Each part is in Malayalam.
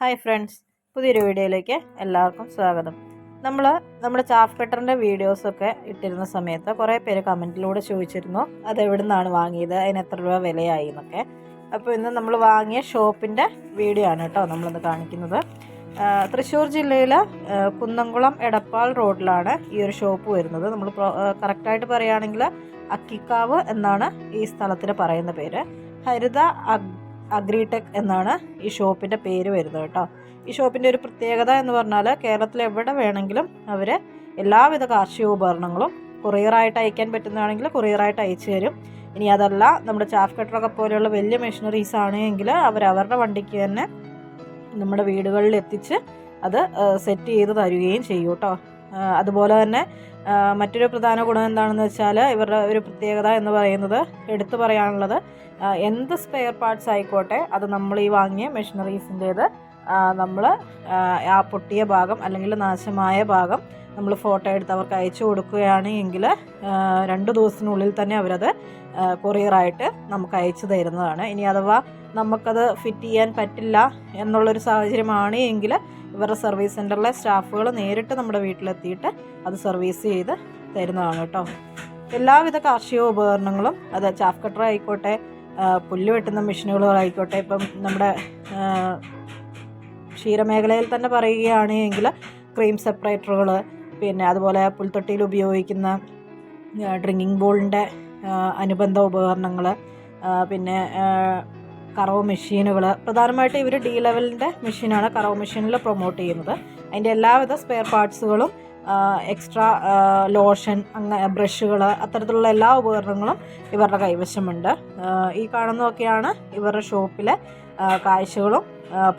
ഹായ് ഫ്രണ്ട്സ്, പുതിയൊരു വീഡിയോയിലേക്ക് എല്ലാവർക്കും സ്വാഗതം. നമ്മുടെ ചാഫ് കട്ടറിൻ്റെ വീഡിയോസൊക്കെ ഇട്ടിരുന്ന സമയത്ത് കുറേ പേര് കമൻറ്റിലൂടെ ചോദിച്ചിരുന്നു അതെവിടെ നിന്നാണ് വാങ്ങിയത്, അതിന് എത്ര രൂപ വിലയായി എന്നൊക്കെ. അപ്പോൾ ഇന്ന് നമ്മൾ വാങ്ങിയ ഷോപ്പിൻ്റെ വീഡിയോ ആണ് കേട്ടോ നമ്മളിന്ന് കാണിക്കുന്നത്. തൃശ്ശൂർ ജില്ലയിലെ കുന്നംകുളം എടപ്പാൾ റോഡിലാണ് ഈ ഒരു ഷോപ്പ് വരുന്നത്. നമ്മൾ കറക്റ്റായിട്ട് പറയുകയാണെങ്കിൽ അക്കിക്കാവ് എന്നാണ് ഈ സ്ഥലത്തിന് പറയുന്ന പേര്. ഹരിത അഗ്രിടെക് എന്നാണ് ഈ ഷോപ്പിൻ്റെ പേര് വരുന്നത് കേട്ടോ. ഈ ഷോപ്പിൻ്റെ ഒരു പ്രത്യേകത എന്ന് പറഞ്ഞാൽ കേരളത്തിൽ എവിടെ വേണമെങ്കിലും അവർ എല്ലാവിധ കാർഷിക ഉപകരണങ്ങളും കൊറിയറായിട്ട് അയക്കാൻ പറ്റുന്നതാണെങ്കിൽ കൊറിയറായിട്ട് അയച്ചു തരും. ഇനി അതല്ല നമ്മുടെ ചാഫ് കട്ടറൊക്കെ പോലെയുള്ള വലിയ മെഷീനറീസ് ആണെങ്കിൽ അവരവരുടെ വണ്ടിക്ക് തന്നെ നമ്മുടെ വീടുകളിൽ എത്തിച്ച് അത് സെറ്റ് ചെയ്ത് തരികയും ചെയ്യും കേട്ടോ. അതുപോലെ തന്നെ മറ്റൊരു പ്രധാന ഗുണം എന്താണെന്ന് വെച്ചാൽ ഇവരുടെ ഒരു പ്രത്യേകത എന്ന് പറയുന്നത്, എടുത്തു പറയാനുള്ളത്, എന്ത് സ്പെയർ പാർട്സ് ആയിക്കോട്ടെ അത് നമ്മൾ ഈ വാങ്ങിയ മെഷീനറീസിൻ്റേത് നമ്മൾ ആ പൊട്ടിയ ഭാഗം അല്ലെങ്കിൽ നാശമായ ഭാഗം നമ്മൾ ഫോട്ടോ എടുത്ത് അവർക്ക് അയച്ചു കൊടുക്കുകയാണെങ്കിൽ 2 ദിവസത്തിനുള്ളിൽ തന്നെ അവരത് കൊറിയറായിട്ട് നമുക്ക് അയച്ചു തരുന്നതാണ്. ഇനി അഥവാ നമുക്കത് ഫിറ്റ് ചെയ്യാൻ പറ്റില്ല എന്നുള്ളൊരു സാഹചര്യമാണ് എങ്കിൽ ഇവരുടെ സർവീസ് സെൻറ്ററിലെ സ്റ്റാഫുകൾ നേരിട്ട് നമ്മുടെ വീട്ടിലെത്തിയിട്ട് അത് സർവീസ് ചെയ്ത് തരുന്നതാണ് കേട്ടോ. എല്ലാവിധ കാർഷിക ഉപകരണങ്ങളും, അത് ചാഫ് കട്ടർ ആയിക്കോട്ടെ, പുല്ല് വെട്ടുന്ന മെഷീനുകളായിക്കോട്ടെ, ഇപ്പം നമ്മുടെ ക്ഷീരമേഖലയിൽ തന്നെ പറയുകയാണെങ്കിൽ ക്രീം സെപ്പറേറ്ററുകൾ, പിന്നെ അതുപോലെ പുൽത്തൊട്ടിയിൽ ഉപയോഗിക്കുന്ന ഡ്രിങ്കിങ് ബോളിൻ്റെ അനുബന്ധ ഉപകരണങ്ങൾ, പിന്നെ കറവ് മെഷീനുകൾ, പ്രധാനമായിട്ട് ഇവർ ഡി ലെവലിൻ്റെ മെഷീനാണ് കറവ് മെഷീനിൽ പ്രൊമോട്ട് ചെയ്യുന്നത്. അതിൻ്റെ എല്ലാവിധ സ്പെയർ പാർട്സുകളും, എക്സ്ട്രാ ലോഷൻ, ബ്രഷുകൾ, അത്തരത്തിലുള്ള എല്ലാ ഉപകരണങ്ങളും ഇവരുടെ കൈവശമുണ്ട്. ഈ കാണുന്നതൊക്കെയാണ് ഇവരുടെ ഷോപ്പിലെ കാഴ്ചകളും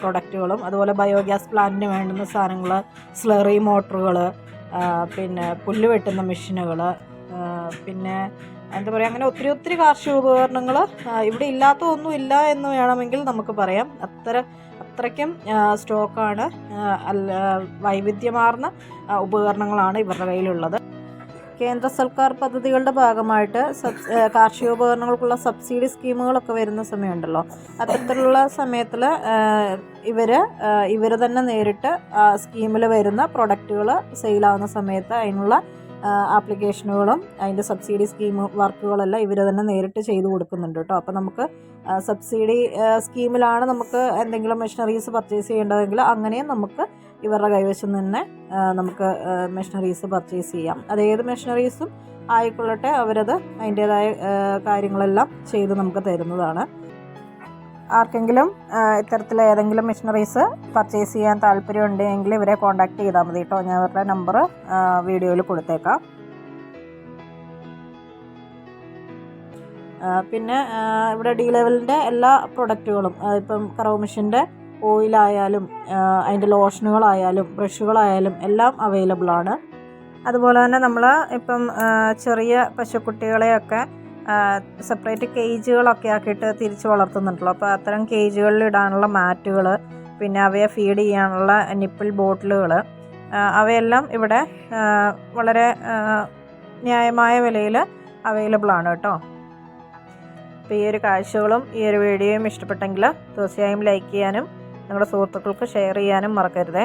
പ്രൊഡക്റ്റുകളും. അതുപോലെ ബയോഗ്യാസ് പ്ലാന്റിന് വേണ്ടുന്ന സാധനങ്ങൾ, സ്ലറി മോട്ടറുകൾ, പിന്നെ പുല്ല് വെട്ടുന്ന മെഷീനുകൾ, പിന്നെ എന്താ പറയുക, അങ്ങനെ ഒത്തിരി കാർഷിക ഉപകരണങ്ങൾ ഇവിടെ ഇല്ലാത്തതൊന്നും ഇല്ല എന്ന് വേണമെങ്കിൽ നമുക്ക് പറയാം. അത്രയ്ക്കും സ്റ്റോക്കാണ്, വൈവിധ്യമാർന്ന ഉപകരണങ്ങളാണ് ഇവരുടെ കയ്യിലുള്ളത്. കേന്ദ്ര സർക്കാർ പദ്ധതികളുടെ ഭാഗമായിട്ട് കാർഷികോപകരണങ്ങൾക്കുള്ള സബ്സിഡി സ്കീമുകളൊക്കെ വരുന്ന സമയമുണ്ടല്ലോ, അത്തരത്തിലുള്ള സമയത്തിൽ ഇവർ തന്നെ നേരിട്ട് സ്കീമിൽ വരുന്ന പ്രൊഡക്റ്റുകൾ സെയിലാവുന്ന സമയത്ത് അതിനുള്ള ആപ്ലിക്കേഷനുകളും അതിൻ്റെ സബ്സിഡി സ്കീം വർക്കുകളെല്ലാം ഇവർ തന്നെ നേരിട്ട് ചെയ്തു കൊടുക്കുന്നുണ്ട് കേട്ടോ. അപ്പോൾ നമുക്ക് സബ്സിഡി സ്കീമിലാണ് നമുക്ക് എന്തെങ്കിലും മെഷീനറീസ് പർച്ചേസ് ചെയ്യേണ്ടതെങ്കിൽ അങ്ങനെയും നമുക്ക് ഇവരുടെ കൈവശം തന്നെ നമുക്ക് മെഷീനറീസ് പർച്ചേസ് ചെയ്യാം. അതേത് മെഷീനറീസും ആയിക്കൊള്ളട്ടെ, അവരത് അതിൻ്റേതായ കാര്യങ്ങളെല്ലാം ചെയ്ത് നമുക്ക് തരുന്നതാണ്. ആർക്കെങ്കിലും ഇത്തരത്തിൽ ഏതെങ്കിലും മെഷീനറീസ് പർച്ചേസ് ചെയ്യാൻ താല്പര്യമുണ്ടെങ്കിൽ ഇവരെ കോൺടാക്റ്റ് ചെയ്താൽ മതി കേട്ടോ. ഞാൻ അവരുടെ നമ്പർ വീഡിയോയിൽ കൊടുത്തേക്കാം. പിന്നെ ഇവിടെ ഡി ലെവലിൻ്റെ എല്ലാ പ്രൊഡക്റ്റുകളും, ഇപ്പം കറവ് മെഷീൻ്റെ ഓയിലായാലും അതിൻ്റെ ലോഷനുകളായാലും ബ്രഷുകളായാലും എല്ലാം അവൈലബിൾ ആണ്. അതുപോലെ തന്നെ നമ്മൾ ഇപ്പം ചെറിയ പശുക്കുട്ടികളെയൊക്കെ സെപ്പറേറ്റ് കേജുകളൊക്കെ ആക്കിയിട്ട് തിരിച്ച് വളർത്തുന്നുണ്ടല്ലോ. അപ്പോൾ അത്തരം കേജുകളിൽ ഇടാനുള്ള മാറ്റുകൾ, പിന്നെ അവയെ ഫീഡ് ചെയ്യാനുള്ള നിപ്പിൾ ബോട്ടിലുകൾ, അവയെല്ലാം ഇവിടെ വളരെ ന്യായമായ വിലയിൽ അവൈലബിൾ ആണ് കേട്ടോ. അപ്പോൾ ഈ ഒരു കാഴ്ചകളും ഈ ഒരു വീഡിയോയും ഇഷ്ടപ്പെട്ടെങ്കിൽ തീർച്ചയായും ലൈക്ക് ചെയ്യാനും നിങ്ങളുടെ സുഹൃത്തുക്കൾക്ക് ഷെയർ ചെയ്യാനും മറക്കരുതേ.